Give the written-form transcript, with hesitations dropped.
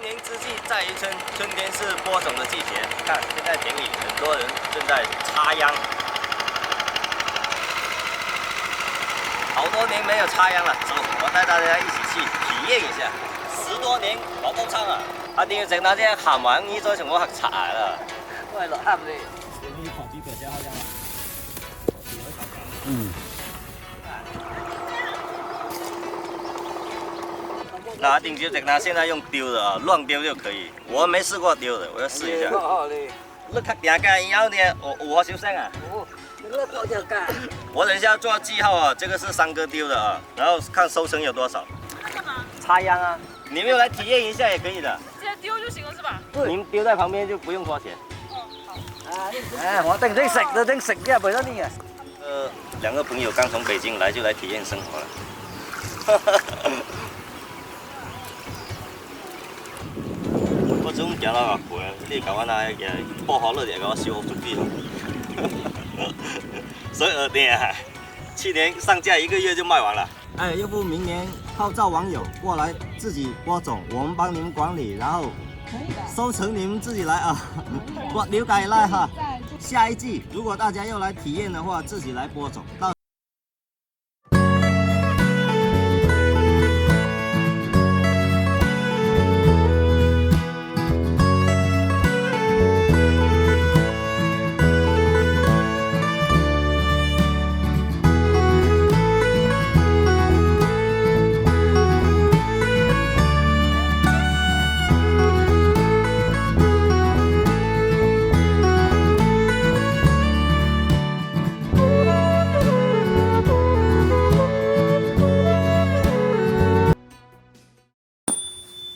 年之际在渔村，春天是播种的季节。看，现在田里很多人正在插秧，好多年没有插秧了。走，我帶大家一起去體驗一下。10多年廣東撐啊！阿點要整那隻鹹網呢再從我學茶啦。都係落鹹嘅。你旁邊比較好秧啦。那阿丁就整他现在用丢的啊，乱丢就可以。我没试过丢的，我要试一下。你看点干以后呢，我修身啊。我等一下做记号啊，这个是3个丢的啊，然后看收成有多少。干嘛？插秧啊，你们有来体验一下也可以的。直接丢就行了是吧？你们丢在旁边就不用花錢。我定識食就定食嘅，為咗呢嘅。2個朋友剛從北京來，就來體驗生活了。我總行到外婆，你搞我那個薄荷樂嘅，搞我燒出啲。所以2點啊，去年上架1個月就賣完了。哎，要不明年號召網友過來自己播種，我們幫你們管理，然後收成你們自己來啊。我了解啦哈。下一季如果大家要來體驗的話，自己來播種，到